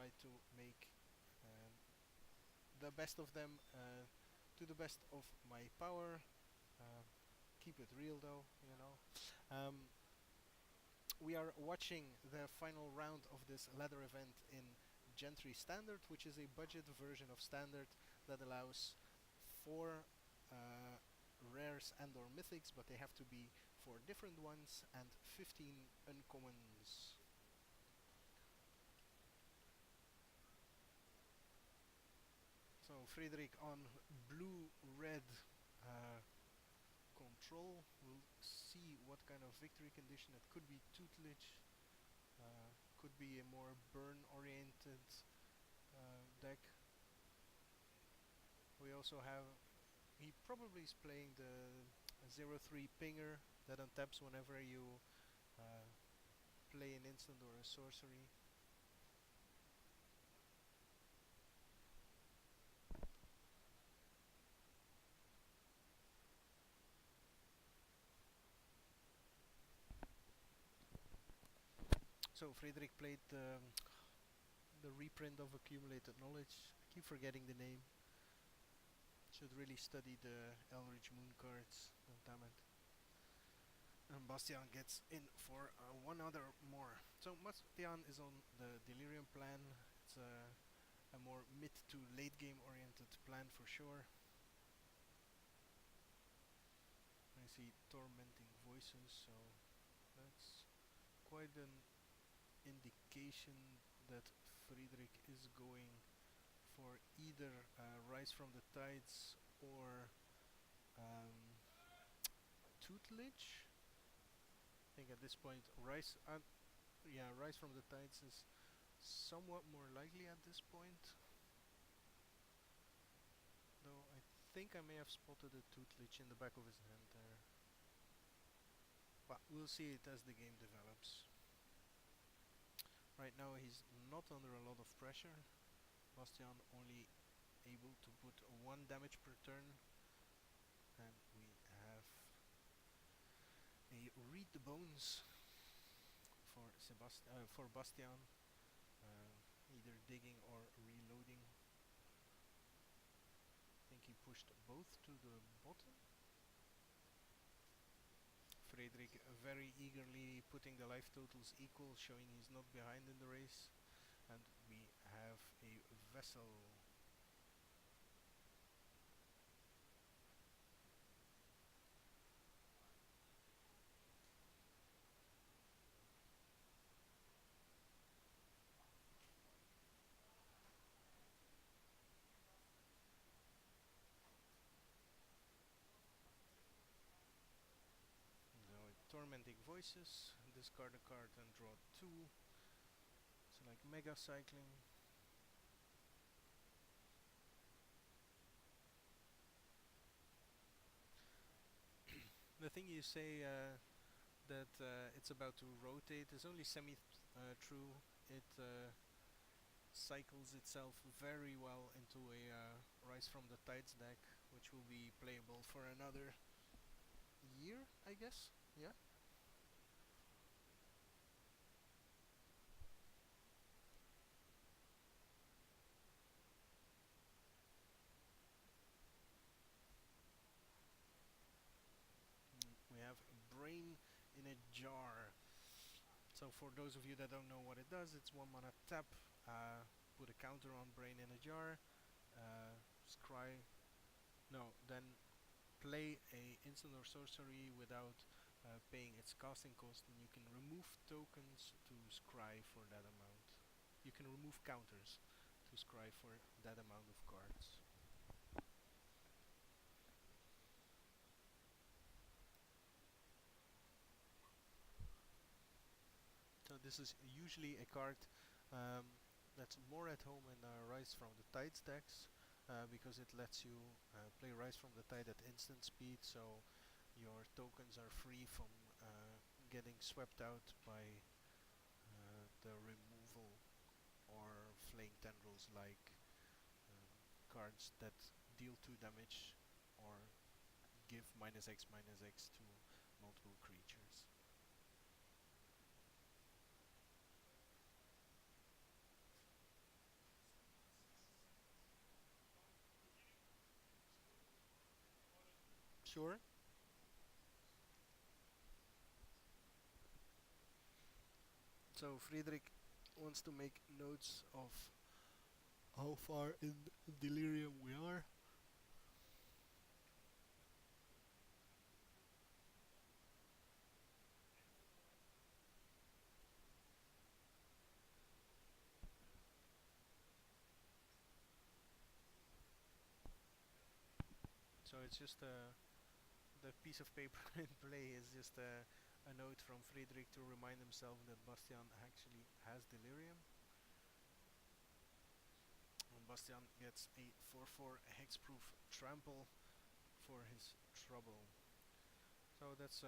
try to make the best of them to the best of my power. Um, Keep it real though, you know. We are watching the final round of this ladder event in Gentry Standard, which is a budget version of Standard that allows 4 uh, rares and or mythics, but they have to be 4 different ones, and 15 uncommons. So Frederik on blue-red uh, control. We'll see what kind of victory condition. It could be tutelage, could be a more burn-oriented deck. We also have, he probably is playing the 0-3 pinger that untaps whenever you uh, play an instant or a sorcery. So Frederik played the reprint of Accumulated Knowledge. I keep forgetting the name. Should really study the Elrich Moon cards. Oh, damn it. And Bastiaan gets in for one other more. So Bastiaan is on the Delirium plan. It's a more mid to late game oriented plan for sure. I see Tormenting Voices, so that's quite an indication that Frederik is going for either Rise from the Tides or Tutelage. I think at this point Rise from the Tides is somewhat more likely at this point. Though I think I may have spotted a Tutelage in the back of his hand there. But we'll see it as the game develops. Right now he's not under a lot of pressure. Bastiaan only able to put 1 damage per turn, and we have a Read the Bones for Bastiaan, either digging or reloading. I think he pushed both to the bottom. Frederik very eagerly putting the life totals equal, showing he's not behind in the race. And we have a vessel. So Tormenting Voices, discard a card and draw 2. So like mega cycling. The thing you say that it's about to rotate is only semi-true. It cycles itself very well into a Rise from the Tides deck, which will be playable for another year, I guess. Yeah. We have Brain in a Jar. So for those of you that don't know what it does, it's 1 mana tap, put a counter on Brain in a Jar, scry, no, then play a instant or sorcery without paying its casting cost, and you can remove tokens to scry for that amount. You can remove counters to scry for that amount of cards. So this is usually a card that's more at home in Rise from the Tides decks, because it lets you play Rise from the Tide at instant speed, so your tokens are free from getting swept out by the removal or flaying tendrils like cards that deal 2 damage or give -X/-X to multiple creatures. Sure. So Frederik wants to make notes of how far in Delirium we are. So it's just the piece of paper in play is just a note from Frederik to remind himself that Bastiaan actually has Delirium. And Bastiaan gets a 4/4 hexproof trample for his trouble. So that's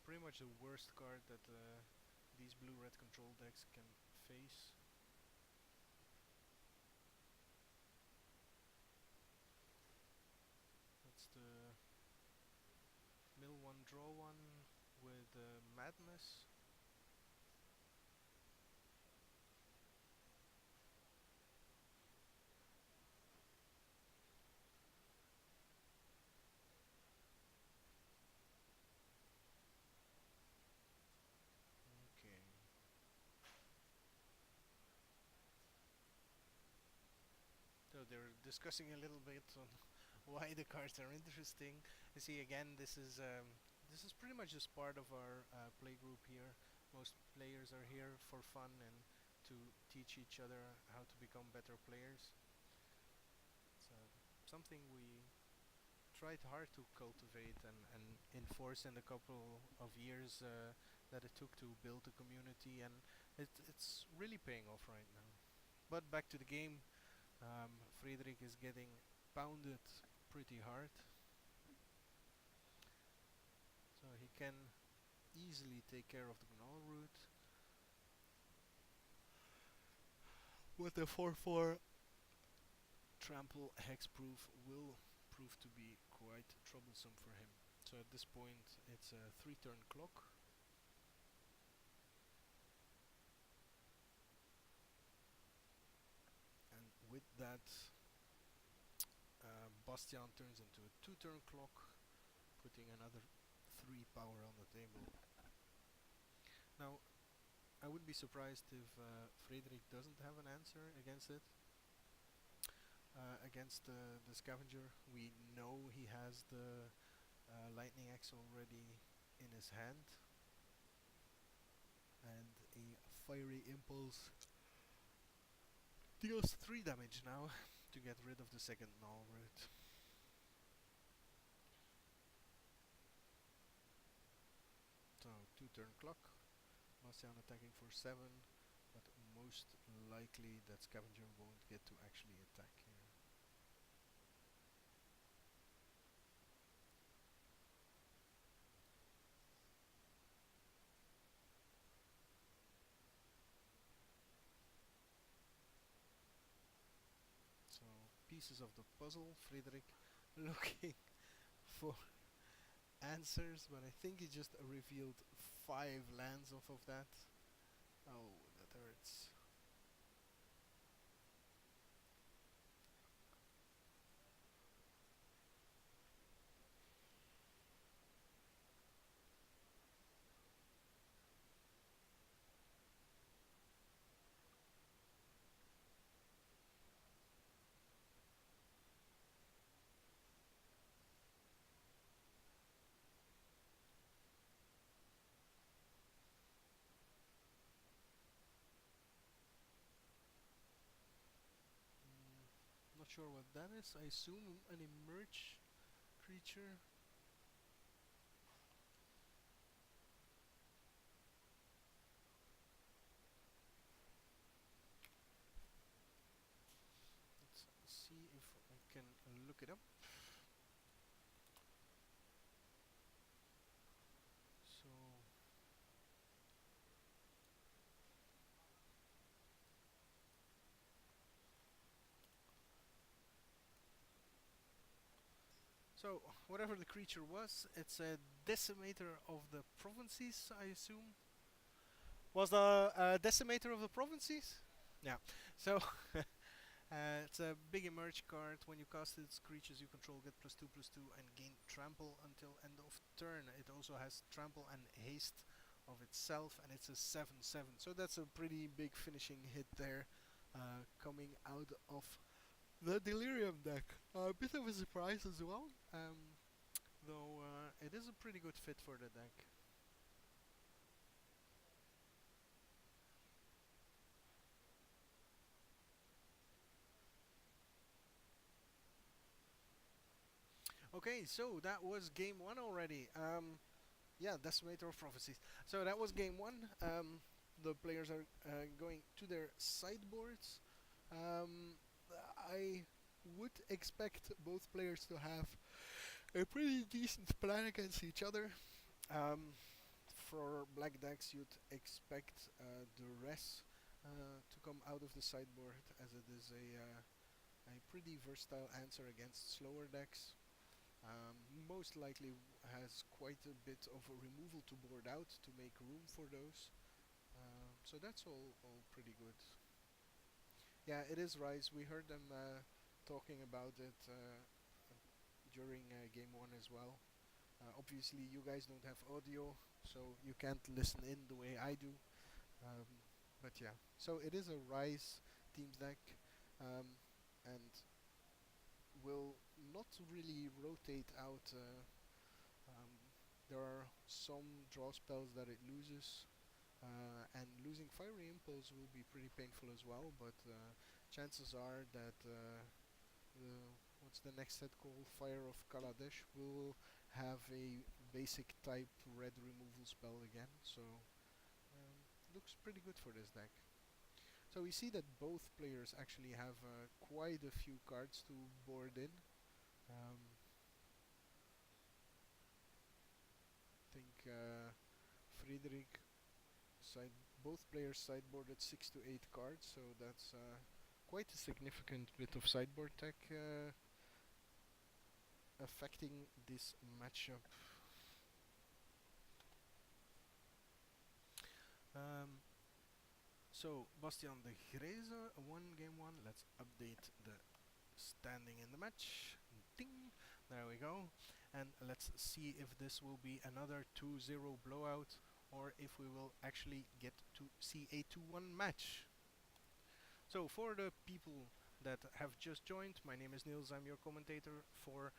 pretty much the worst card that these blue-red control decks can face. That's the mill one, draw one with Madness. Okay. So they're discussing a little bit on why the cards are interesting. You see, again, this is pretty much just part of our play group here. Most players are here for fun and to teach each other how to become better players. It's something we tried hard to cultivate and enforce in the couple of years that it took to build the community, and it's really paying off right now. But back to the game, Frederik is getting pounded pretty hard, so he can easily take care of the Gnaw root. With the 4/4 trample hexproof will prove to be quite troublesome for him. So at this point it's a 3-turn clock. And with that, Bastiaan turns into a 2-turn clock, putting another 3 power on the table. Now, I would be surprised if Frederik doesn't have an answer against it. Against the Scavenger, we know he has the Lightning Axe already in his hand, and a Fiery Impulse deals 3 damage now to get rid of the second Null root. So 2-turn clock, Bastiaan attacking for 7, but most likely that Scavenger won't get to actually attack here. So pieces of the puzzle, Frederik looking for answers, but I think he just revealed 5 lands off of that. Oh, that hurts. Not sure what that is. I assume an emerge creature. Let's see if I can look it up. So So, whatever the creature was, it's a decimator of the provinces, I assume. Was the decimator of the provinces? Yeah. So, It's a big emerge card. When you cast it, creatures you control get +2/+2 and gain trample until end of turn. It also has trample and haste of itself, and it's a 7/7. So that's a pretty big finishing hit there, coming out of the Delirium deck. A bit of a surprise as well, though it is a pretty good fit for the deck. Okay, so that was game one already. Yeah, Decimator of Prophecies. So that was game one. The players are going to their sideboards. Um, I would expect both players to have a pretty decent plan against each other. For black decks, you'd expect Duress to come out of the sideboard, as it is a pretty versatile answer against slower decks. Most likely has quite a bit of a removal to board out to make room for those. So that's all pretty good. Yeah, it is Rise. We heard them talking about it during game one as well. Obviously, you guys don't have audio, so you can't listen in the way I do. Um, but yeah, so it is a Rise teams deck, and will not really rotate out. There are some draw spells that it loses, and losing Fiery Impulse will be pretty painful as well, but chances are that what's the next set called? Fire of Kaladesh will have a basic type red removal spell again, so looks pretty good for this deck. So we see that both players actually have quite a few cards to board in. I think Frederik side both players sideboarded 6 to 8 cards, so that's quite a significant bit of sideboard tech affecting this matchup. So Bastiaan de Greze won game one. Let's update the standing in the match. Ding! There we go. And let's see if this will be another 2-0 blowout, or if we will actually get to see a 2-1 match. So for the people that have just joined, my name is Niels, I'm your commentator for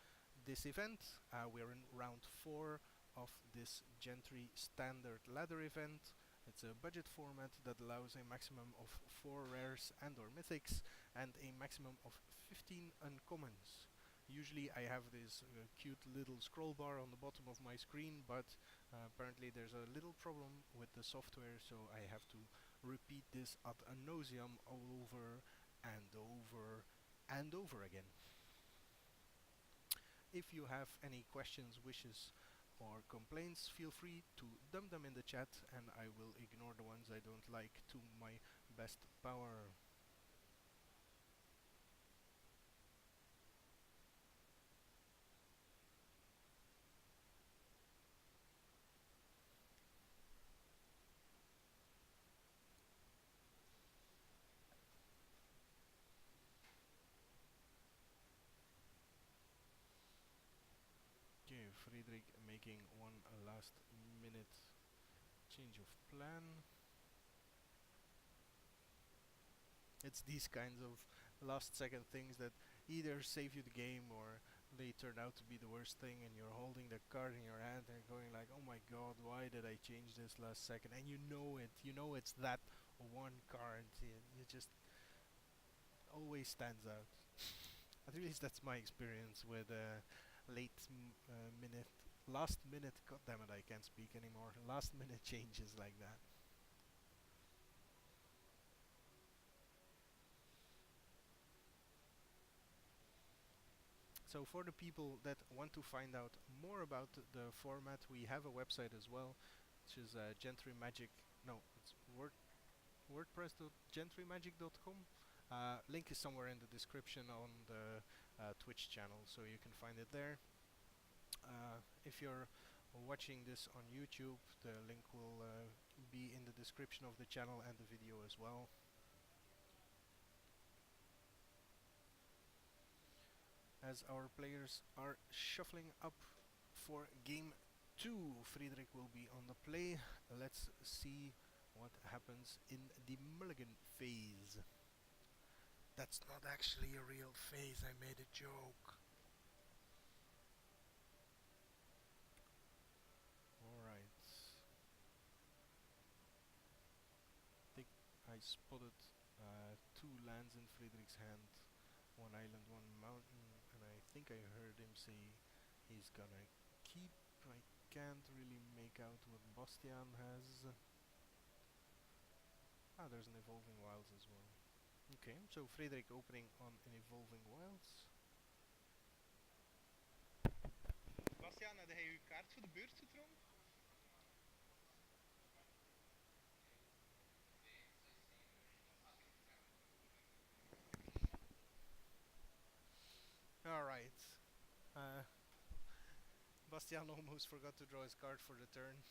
this event. We're in round 4 of this Gentry standard ladder event. It's a budget format that allows a maximum of 4 rares and or mythics and a maximum of 15 uncommons. Usually I have this cute little scroll bar on the bottom of my screen, but apparently there's a little problem with the software, so I have to repeat this ad nauseam over and over and over again. If you have any questions, wishes, or complaints, feel free to dump them in the chat, and I will ignore the ones I don't like to my best power. Okay, Frederik making one last minute change of plan. It's these kinds of last second things that either save you the game or they turn out to be the worst thing, and you're holding the card in your hand and going like, oh my god, why did I change this last second? And you know it's that one card. You just always stands out. At least that's my experience with last minute, god damn it, I can't speak anymore, last minute changes like that. So for the people that want to find out more about the format, we have a website as well, which is Gentry Magic. No, it's WordPress.gentrymagic.com. Link is somewhere in the description on the Twitch channel, so you can find it there. If you're watching this on YouTube, the link will be in the description of the channel and the video as well. as our players are shuffling up for game 2. Frederik will be on the play. Let's see what happens in the mulligan phase. That's not actually a real phase, I made a joke. Alright. I spotted 2 lands in Frederik's hand. 1 island, 1 mountain, and I think I heard him say he's gonna keep. I can't really make out what Bastiaan has. Ah, there's an Evolving Wilds as well. Okay, so Frederik opening on an Evolving Wilds. Bastiaan, had hij uw kaart voor de beurt getrokken? Alright. Bastiaan almost forgot to draw his card for the turn.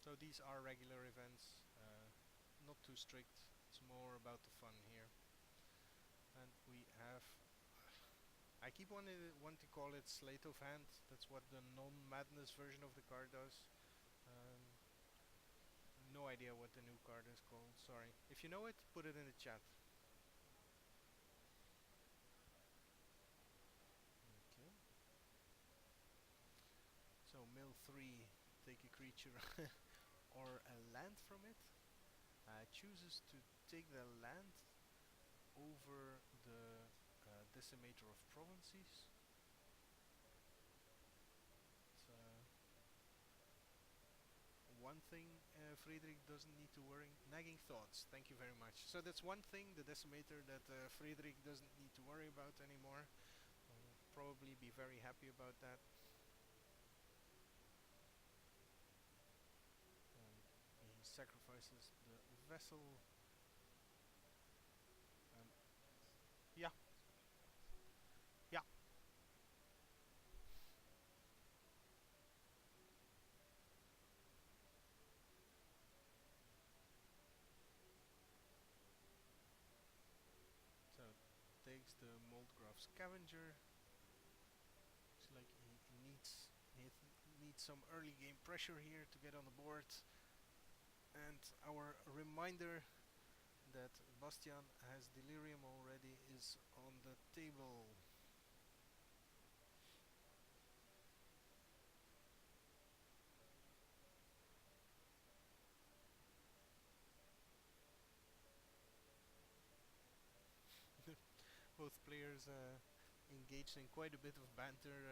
So these are regular events, not too strict. It's more about the fun here. And we have... I keep wanting to call it Sleight of Hand. That's what the non-madness version of the card does. No idea what the new card is called, sorry. If you know it, put it in the chat. Okay. So mill 3, take a creature or a land from it. Chooses to take the land over the Decimator of Provinces. One thing Frederik doesn't need to worry. Nagging thoughts, thank you very much. So that's one thing, the Decimator, that Frederik doesn't need to worry about anymore. Probably be very happy about that. He sacrifices the vessel. Yeah. Yeah. So takes the Moldgraf Scavenger. Looks like he needs some early game pressure here to get on the board. And our reminder that Bastiaan has Delirium already is on the table. Both players engaged in quite a bit of banter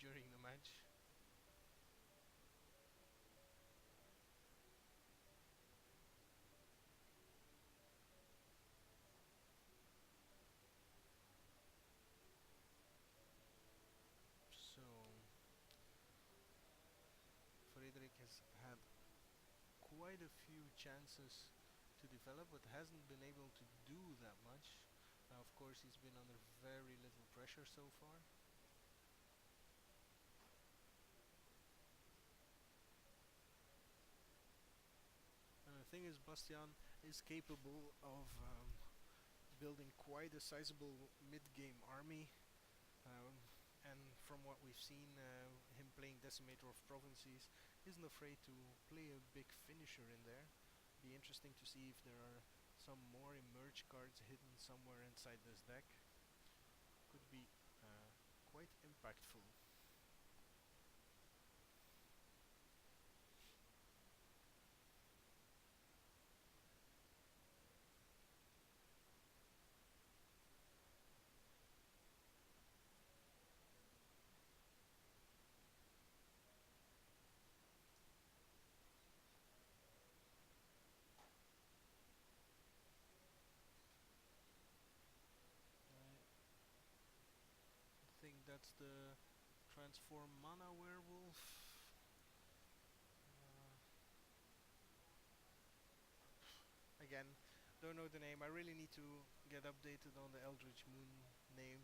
during the match. So Frederik has had quite a few chances to develop, but hasn't been able to do that much. Of course, he's been under very little pressure so far. The thing is, Bastiaan is capable of building quite a sizable mid-game army. And from what we've seen, him playing Decimator of Provinces isn't afraid to play a big finisher in there. Be interesting to see if there are some more emerge cards hidden somewhere inside this deck. Could be quite impactful. I think that's the Transform Mana Werewolf. Again, don't know the name. I really need to get updated on the Eldritch Moon name.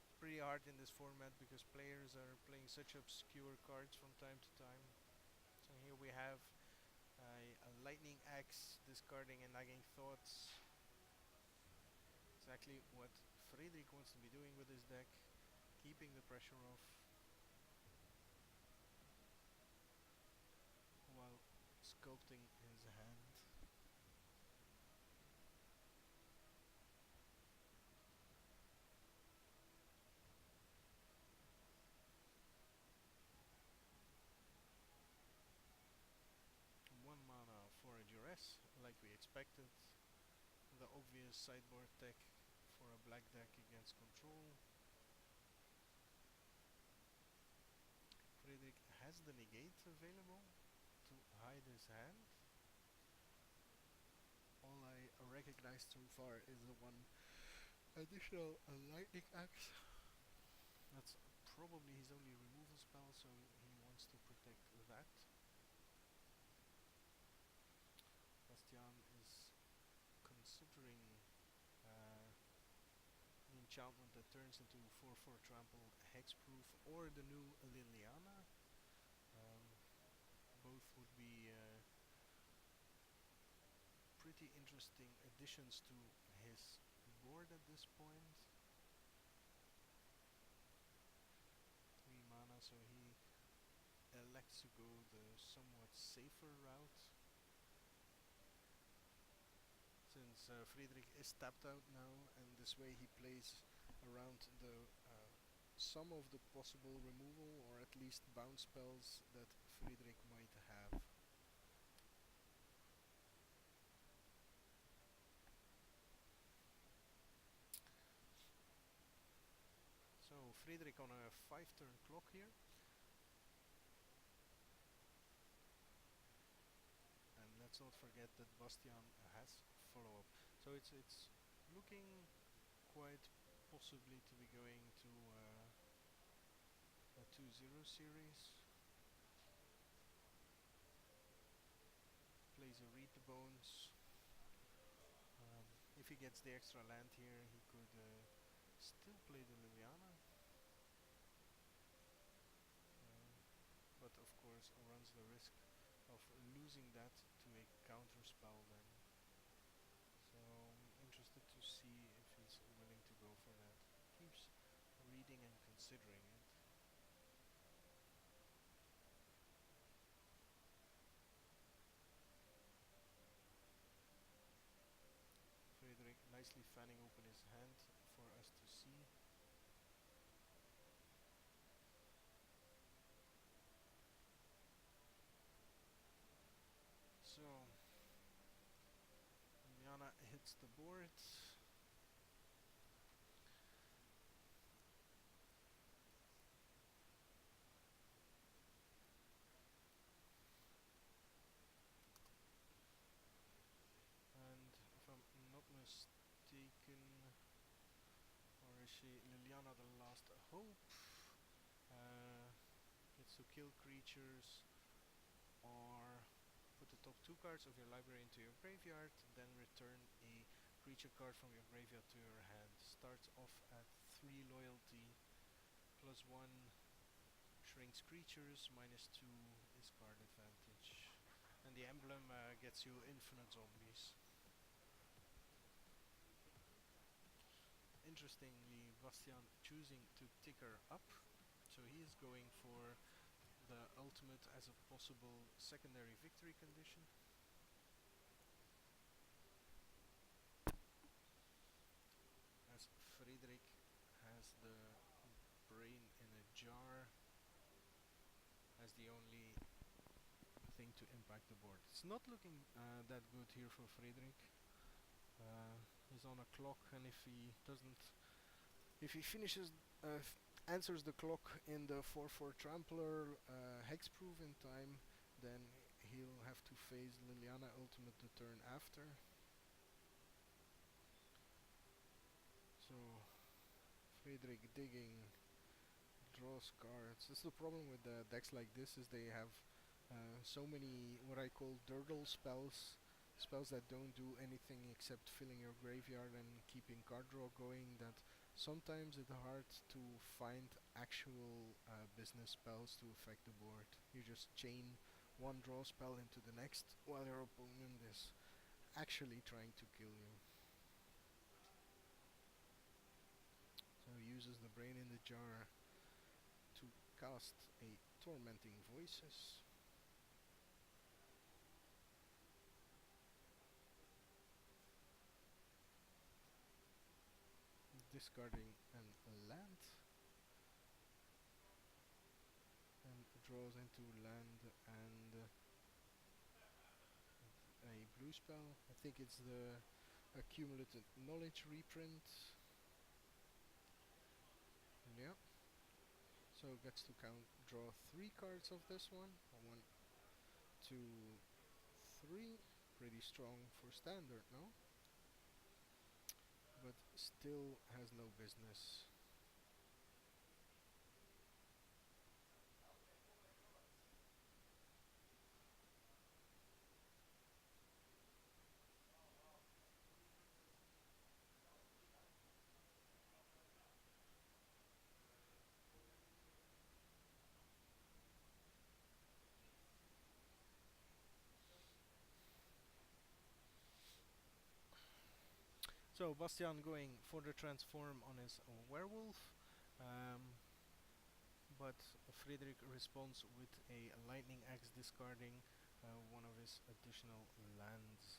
It's pretty hard in this format because players are playing such obscure cards from time to time. So here we have a Lightning Axe discarding a Nagging Thoughts. exactly what Frederik wants to be doing with his deck, keeping the pressure off while sculpting his hand. One mana for a duress, like we expected. The obvious sideboard tech for a black deck against control. Frederik has the negate available to hide his hand. All I recognized so far is the one additional lightning axe. That's probably his only removal spell, so he wants to protect that. Bastiaan is considering an enchantment that turns into 4/4 trample hexproof or the new Liliana. Both would be pretty interesting additions to his board at this point. 3 mana, so he elects to go the somewhat safer route. Since Frederik is tapped out now, and this way he plays around the some of the possible removal or at least bounce spells that Frederik might have. So Frederik on a 5-turn clock here. And let's not forget that Bastiaan has follow-up. So it's looking quite possibly to be going to a 2-0 series. Plays a Read the Bones. If he gets the extra land here, he could still play the Liliana. But of course runs the risk of losing that to a counter spell then. So I'm interested to see if he's willing to go for that. Keeps reading and considering it. Frederik nicely fanning open his hand for us to see. So Liliana hits the board. And if I'm not mistaken, or is she Liliana the last hope? Gets to kill creatures or put the top 2 cards of your library into your graveyard, then return a creature card from your graveyard to your hand. Starts off at 3 loyalty, +1 shrinks creatures, -2 is card advantage. And the emblem gets you infinite zombies. Interestingly, Bastiaan choosing to ticker up, so he is going for the ultimate as a possible secondary victory condition. As Frederik has the brain in a jar as the only thing to impact the board. It's not looking that good here for Frederik. He's on a clock, and if he finishes, answers the clock in the 4/4 trampler hexproof in time, then he'll have to face Liliana ultimate the turn after. So Frederik digging, draws cards. That's the problem with decks like this, is they have so many what I call dirtle spells. Spells that don't do anything except filling your graveyard and keeping card draw going, that sometimes it's hard to find actual business spells to affect the board. You just chain one draw spell into the next while your opponent is actually trying to kill you. uses the brain in the jar to cast a Tormenting Voices. Discarding a land, and draws into land and a blue spell. I think it's the Accumulated Knowledge reprint. Yeah. So gets to draw 3 cards of this one. 1, 2, 3. Pretty strong for standard, no? But still has no business. So Bastiaan going for the transform on his werewolf, but Frederik responds with a lightning axe, discarding one of his additional lands.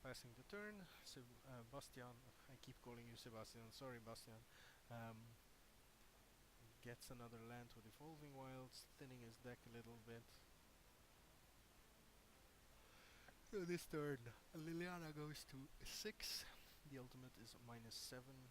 Passing the turn, Bastiaan, I keep calling you Sebastian, sorry Bastiaan, gets another land with Evolving Wilds, thinning his deck a little bit. So this turn, Liliana goes to 6, the ultimate is -7.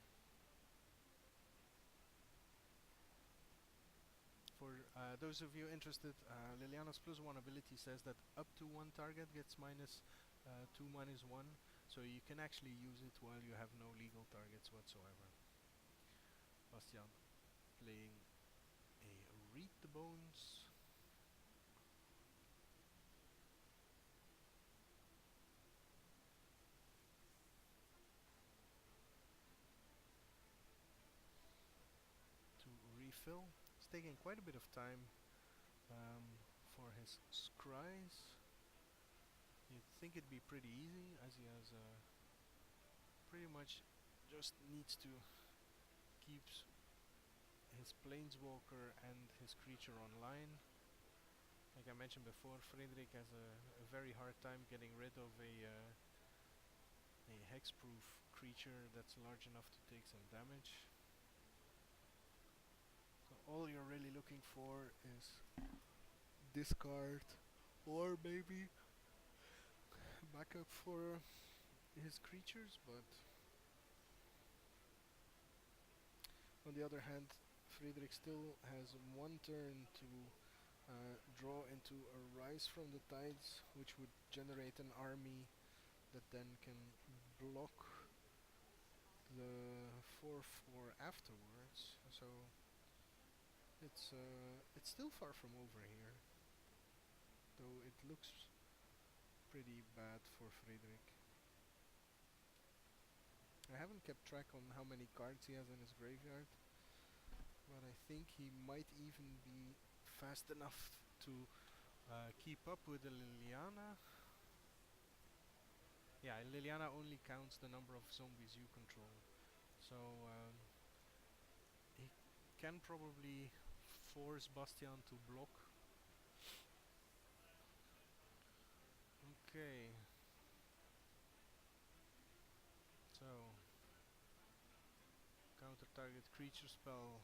For those of you interested, Liliana's +1 ability says that up to one target gets -2, -1, so you can actually use it while you have no legal targets whatsoever. Bastiaan playing a Read the Bones. To refill. It's taking quite a bit of time for his scries. You'd think it'd be pretty easy, as he has pretty much just needs to keep his planeswalker and his creature online. Like I mentioned before, Frederik has a very hard time getting rid of a hexproof creature that's large enough to take some damage. So all you're really looking for is discard or maybe backup for his creatures, but on the other hand, Frederik still has one turn to draw into a Rise from the Tides, which would generate an army that then can block the 4/4 afterwards. So it's still far from over here, though it looks pretty bad for Frederik. I haven't kept track on how many cards he has in his graveyard, but I think he might even be fast enough to keep up with the Liliana. Yeah, Liliana only counts the number of zombies you control, so he can probably force Bastiaan to block. Okay. So, counter target creature spell.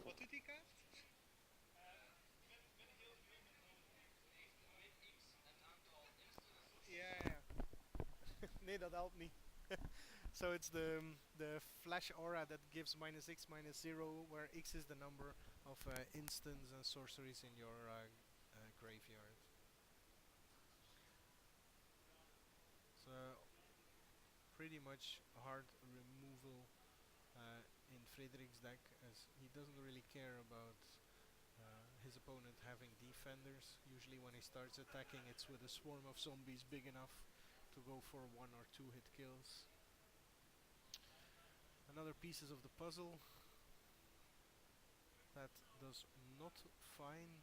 What did he cast? Yeah, yeah. Nee, dat helpt niet. So it's the flash aura that gives -X, -0, where X is the number of instants and sorceries in your graveyard. So pretty much hard removal in Frederik's deck, as he doesn't really care about his opponent having defenders. Usually when he starts attacking, it's with a swarm of zombies big enough to go for 1 or 2 hit kills. Another pieces of the puzzle. does not find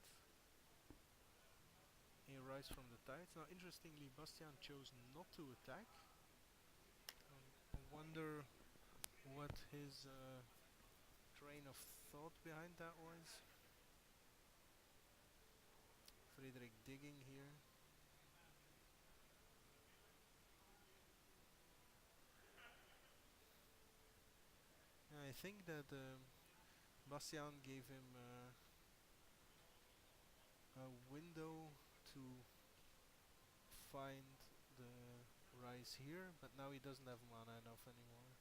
a rise from the tides. Now, interestingly, Bastiaan chose not to attack. I wonder what his train of thought behind that was. Frederik digging here. I think that Bastiaan gave him a window to find the rise here, but now he doesn't have mana enough anymore.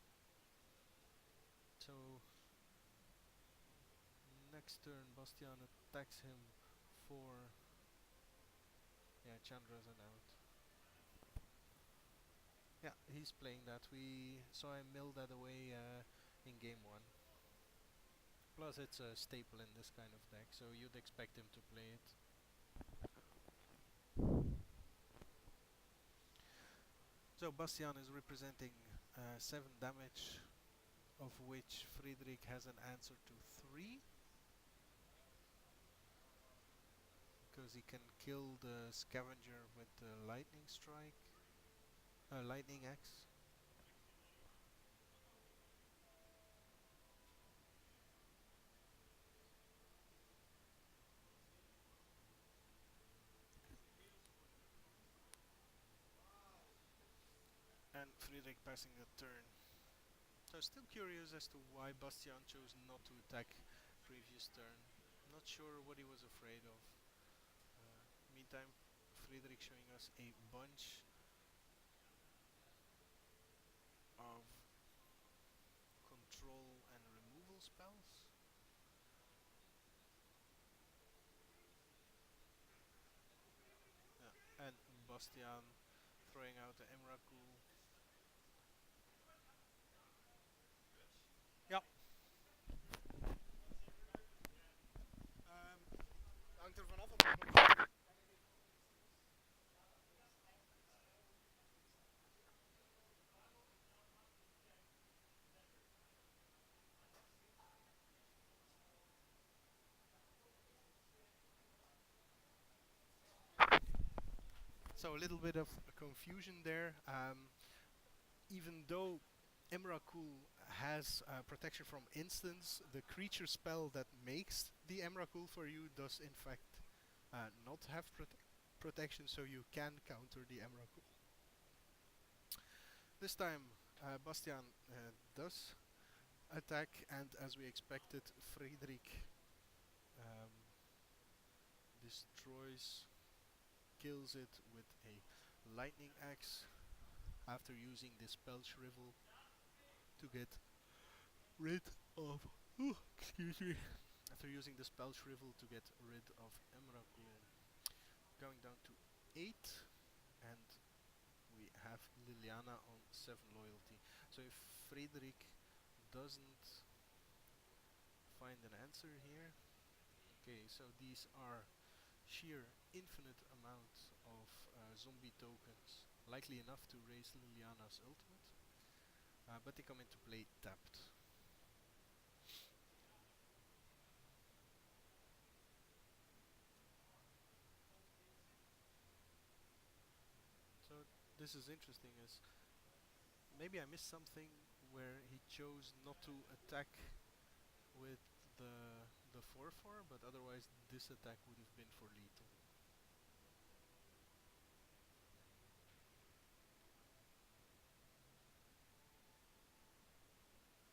So next turn Bastiaan attacks him for Chandra's an out. Yeah, he's playing that. We saw him mill that away in game 1. Plus it's a staple in this kind of deck, so you'd expect him to play it. So Bastiaan is representing 7 damage, of which Frederik has an answer to 3. Because he can kill the scavenger with the lightning strike. Lightning axe. And Frederik passing the turn. So still curious as to why Bastiaan chose not to attack previous turn. Not sure what he was afraid of. Meantime, Frederik showing us a bunch of control and removal spells. And Bastiaan throwing out the Emrakul. Ja. Hangt er vanaf op het moment. So a little bit of confusion there. Even though Emrakul has protection from instants, the creature spell that makes the Emrakul for you does in fact not have protection, so you can counter the Emrakul. This time Bastiaan does attack, and as we expected, Frederik kills it with a lightning axe after using the spell shrivel to get rid of after using the spell shrivel to get rid of Emrakul. Going down to 8, and we have Liliana on 7 loyalty. So if Frederik doesn't find an answer here, okay, so these are sheer infinite amounts of zombie tokens, likely enough to raise Liliana's ultimate, but they come into play tapped. So this is interesting, as maybe I missed something where he chose not to attack with the 4/4, but otherwise this attack would have been for lethal.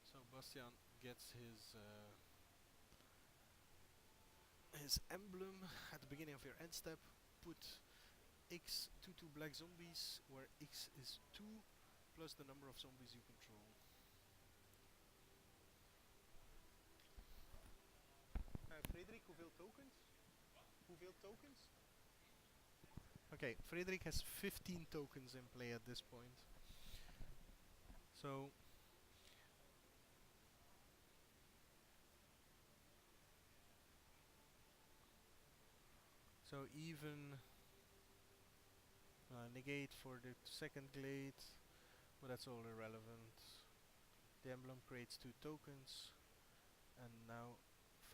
So Bastiaan gets his emblem at the beginning of your end step. Put X 2/2 black zombies, where X is 2 plus the number of zombies you control. Frederik, hoeveel tokens? Hoeveel tokens? Okay, Frederik has 15 tokens in play at this point. So even negate for the second glade, but that's all irrelevant. The emblem creates 2 tokens, and now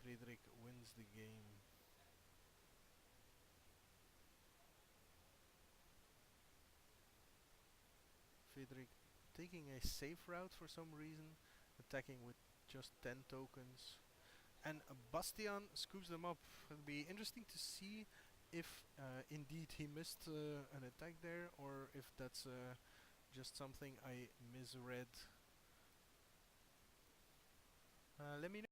Frederik wins the game. Frederik taking a safe route for some reason, attacking with just 10 tokens. And Bastiaan scoops them up. It'll be interesting to see if indeed he missed an attack there, or if that's just something I misread. Let me know.